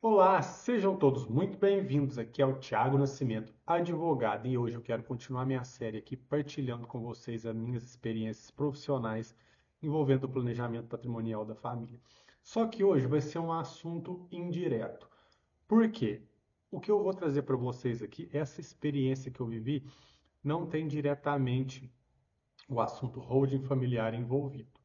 Olá, sejam todos muito bem-vindos. Aqui é o Thiago Nascimento, advogado, e hoje eu quero continuar minha série aqui partilhando com vocês as minhas experiências profissionais envolvendo o planejamento patrimonial da família. Só que hoje vai ser um assunto indireto. Por quê? O que eu vou trazer para vocês aqui, essa experiência que eu vivi, não tem diretamente o assunto holding familiar envolvido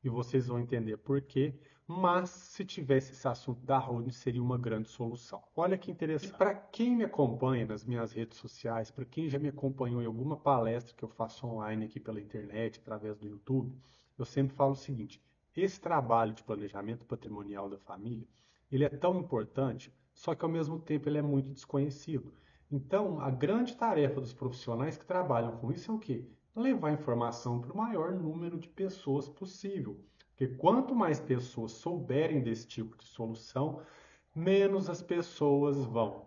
e vocês vão entender por quê. Mas se tivesse esse assunto da holding, seria uma grande solução. Olha que interessante. E para quem me acompanha nas minhas redes sociais, para quem já me acompanhou em alguma palestra que eu faço online aqui pela internet, através do YouTube, eu sempre falo o seguinte: esse trabalho de planejamento patrimonial da família, ele é tão importante, só que ao mesmo tempo ele é muito desconhecido. Então, a grande tarefa dos profissionais que trabalham com isso é o quê? Levar informação para o maior número de pessoas possível. Porque quanto mais pessoas souberem desse tipo de solução, menos as pessoas vão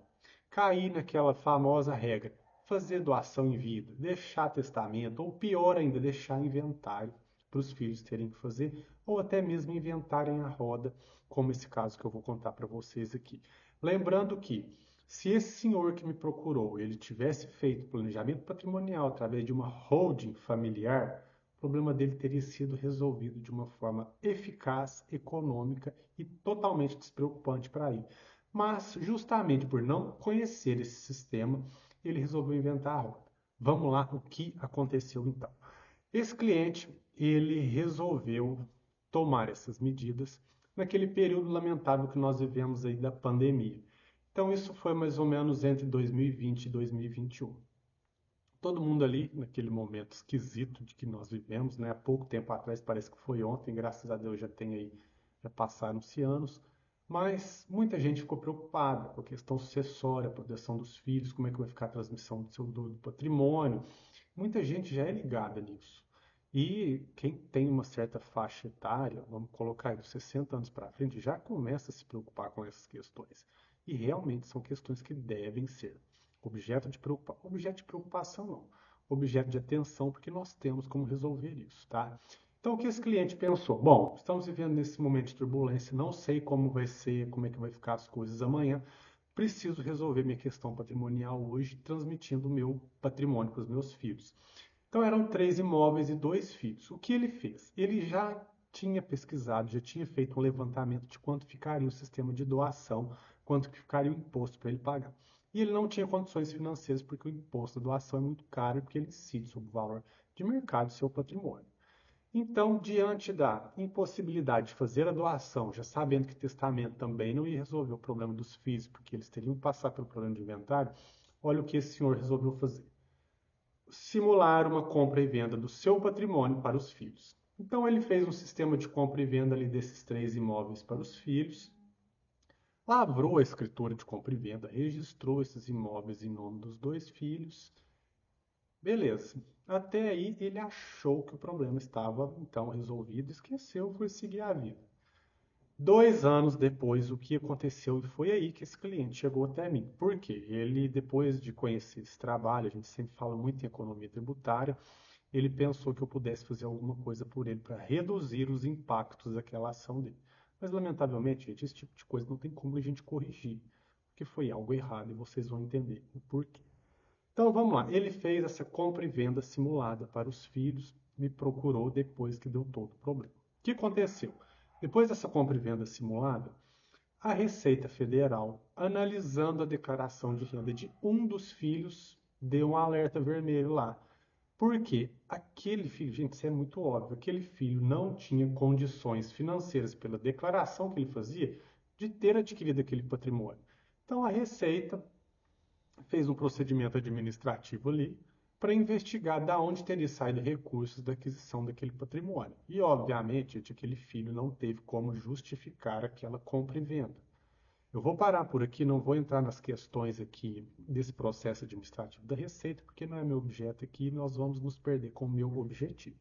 cair naquela famosa regra: fazer doação em vida, deixar testamento, ou pior ainda, deixar inventário para os filhos terem que fazer, ou até mesmo inventarem a roda, como esse caso que eu vou contar para vocês aqui. Lembrando que, se esse senhor que me procurou, ele tivesse feito planejamento patrimonial através de uma holding familiar, o problema dele teria sido resolvido de uma forma eficaz, econômica e totalmente despreocupante para ele. Mas, justamente por não conhecer esse sistema, ele resolveu inventar a roda. Vamos lá, o que aconteceu então? Esse cliente, ele resolveu tomar essas medidas naquele período lamentável que nós vivemos aí da pandemia. Então, isso foi mais ou menos entre 2020 e 2021. Todo mundo ali, naquele momento esquisito de que nós vivemos, né? Há pouco tempo atrás, parece que foi ontem, graças a Deus já tem aí, já passaram-se anos, mas muita gente ficou preocupada com a questão sucessória, a proteção dos filhos, como é que vai ficar a transmissão do patrimônio. Muita gente já é ligada nisso. E quem tem uma certa faixa etária, vamos colocar aí dos 60 anos para frente, já começa a se preocupar com essas questões. E realmente são questões que devem ser objeto de preocupação não, objeto de atenção, porque nós temos como resolver isso, tá? Então, o que esse cliente pensou? Bom, estamos vivendo nesse momento de turbulência, não sei como vai ser, como é que vai ficar as coisas amanhã, preciso resolver minha questão patrimonial hoje, transmitindo o meu patrimônio para os meus filhos. Então eram 3 imóveis e 2 filhos. O que ele fez? Ele já tinha pesquisado, já tinha feito um levantamento de quanto ficaria o sistema de doação, quanto que ficaria o imposto para ele pagar. E ele não tinha condições financeiras porque o imposto da doação é muito caro, porque ele incide sobre o valor de mercado do seu patrimônio. Então, diante da impossibilidade de fazer a doação, já sabendo que testamento também não ia resolver o problema dos filhos, porque eles teriam que passar pelo problema de inventário, olha o que esse senhor resolveu fazer: simular uma compra e venda do seu patrimônio para os filhos. Então ele fez um sistema de compra e venda ali desses 3 imóveis para os filhos, lavrou a escritura de compra e venda, registrou esses imóveis em nome dos 2 filhos. Beleza. Até aí ele achou que o problema estava então resolvido, esqueceu, foi seguir a vida. 2 anos depois, o que aconteceu? E foi aí que esse cliente chegou até mim. Por quê? Ele, depois de conhecer esse trabalho, a gente sempre fala muito em economia tributária, ele pensou que eu pudesse fazer alguma coisa por ele para reduzir os impactos daquela ação dele. Mas, lamentavelmente, gente, esse tipo de coisa não tem como a gente corrigir, porque foi algo errado e vocês vão entender o porquê. Então, vamos lá. Ele fez essa compra e venda simulada para os filhos, me procurou depois que deu todo o problema. O que aconteceu? Depois dessa compra e venda simulada, a Receita Federal, analisando a declaração de renda de um dos filhos, deu um alerta vermelho lá. Porque aquele filho, gente, isso é muito óbvio, aquele filho não tinha condições financeiras pela declaração que ele fazia de ter adquirido aquele patrimônio. Então a Receita fez um procedimento administrativo ali para investigar da onde teria saído recursos da aquisição daquele patrimônio. E, obviamente, aquele filho não teve como justificar aquela compra e venda. Eu vou parar por aqui, não vou entrar nas questões aqui desse processo administrativo da Receita, porque não é meu objeto aqui, nós vamos nos perder com o meu objetivo.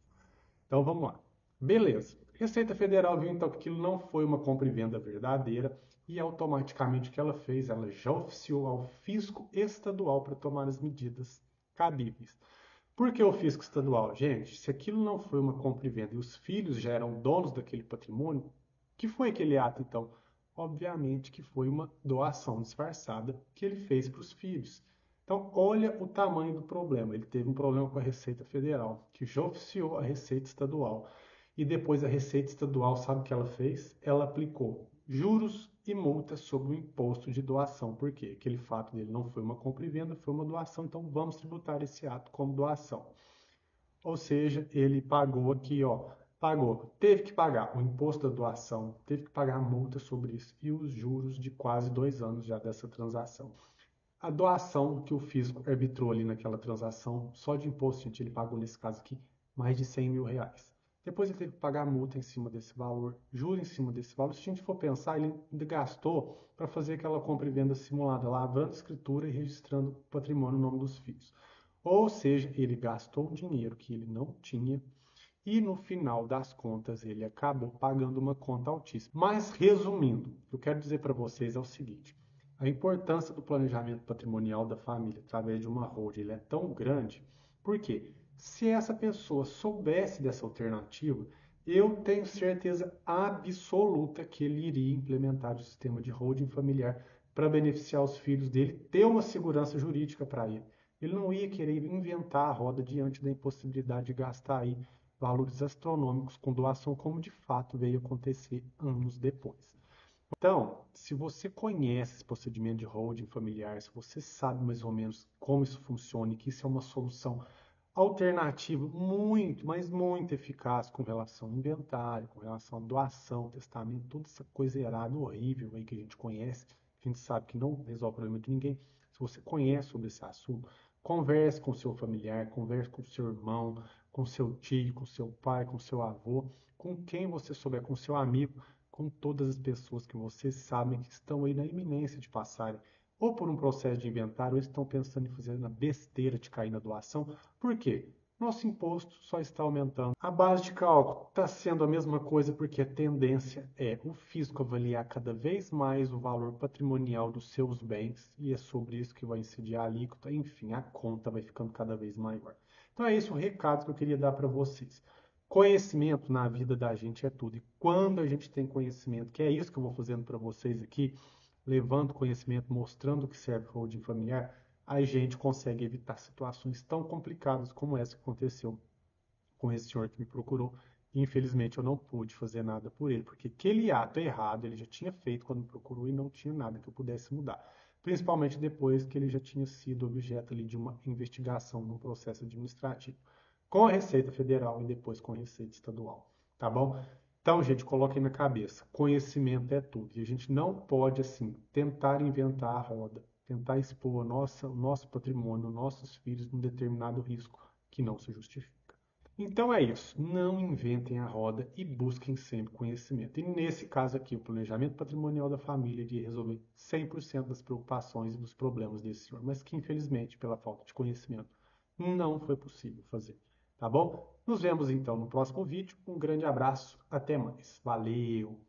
Então vamos lá. Beleza. Receita Federal viu então que aquilo não foi uma compra e venda verdadeira e automaticamente o que ela fez? Ela já oficiou ao fisco estadual para tomar as medidas cabíveis. Por que o fisco estadual? Gente, se aquilo não foi uma compra e venda e os filhos já eram donos daquele patrimônio, que foi aquele ato então? Obviamente que foi uma doação disfarçada que ele fez para os filhos. Então, olha o tamanho do problema. Ele teve um problema com a Receita Federal, que já oficiou a Receita Estadual. E depois a Receita Estadual, sabe o que ela fez? Ela aplicou juros e multas sobre o imposto de doação. Por quê? Aquele fato dele não foi uma compra e venda, foi uma doação, então vamos tributar esse ato como doação. Ou seja, ele pagou aqui, ó, pagou, teve que pagar o imposto da doação, teve que pagar a multa sobre isso e os juros de quase 2 anos já dessa transação. A doação que o físico arbitrou ali naquela transação, só de imposto, gente, ele pagou nesse caso aqui mais de 100 mil reais. Depois ele teve que pagar multa em cima desse valor, juros em cima desse valor. Se a gente for pensar, ele ainda gastou para fazer aquela compra e venda simulada, lavrando escritura e registrando o patrimônio no nome dos filhos. Ou seja, ele gastou um dinheiro que ele não tinha e no final das contas ele acabou pagando uma conta altíssima. Mas resumindo, o que eu quero dizer para vocês é o seguinte: a importância do planejamento patrimonial da família através de uma holding ele é tão grande, porque se essa pessoa soubesse dessa alternativa, eu tenho certeza absoluta que ele iria implementar o sistema de holding familiar para beneficiar os filhos dele, ter uma segurança jurídica para ele. Ele não ia querer inventar a roda diante da impossibilidade de gastar aí valores astronômicos com doação, como de fato veio acontecer anos depois. Então, se você conhece esse procedimento de holding familiar, se você sabe mais ou menos como isso funciona e que isso é uma solução alternativa muito, mas muito eficaz com relação ao inventário, com relação à doação, testamento, toda essa coisa errada, horrível aí que a gente conhece, que a gente sabe que não resolve o problema de ninguém. Se você conhece sobre esse assunto, converse com seu familiar, converse com seu irmão, com seu tio, com seu pai, com seu avô, com quem você souber, com seu amigo, com todas as pessoas que vocês sabem que estão aí na iminência de passarem ou por um processo de inventário, ou estão pensando em fazer uma besteira de cair na doação. Por quê? Nosso imposto só está aumentando. A base de cálculo está sendo a mesma coisa porque a tendência é o fisco avaliar cada vez mais o valor patrimonial dos seus bens e é sobre isso que vai incidir a alíquota. Enfim, a conta vai ficando cada vez maior. Então é esse o recado que eu queria dar para vocês. Conhecimento na vida da gente é tudo. E quando a gente tem conhecimento, que é isso que eu vou fazendo para vocês aqui, levando conhecimento, mostrando o que serve o holding familiar, a gente consegue evitar situações tão complicadas como essa que aconteceu com esse senhor que me procurou. E, infelizmente, eu não pude fazer nada por ele, porque aquele ato errado ele já tinha feito quando me procurou e não tinha nada que eu pudesse mudar. Principalmente depois que ele já tinha sido objeto ali de uma investigação num processo administrativo com a Receita Federal e depois com a Receita Estadual. Tá bom? Então, gente, coloquem na cabeça, conhecimento é tudo. E a gente não pode, assim, tentar inventar a roda, tentar expor o nosso patrimônio, nossos filhos num determinado risco que não se justifica. Então é isso, não inventem a roda e busquem sempre conhecimento. E nesse caso aqui, o planejamento patrimonial da família iria resolver 100% das preocupações e dos problemas desse senhor, mas que infelizmente, pela falta de conhecimento, não foi possível fazer. Tá bom? Nos vemos então no próximo vídeo. Um grande abraço, até mais. Valeu!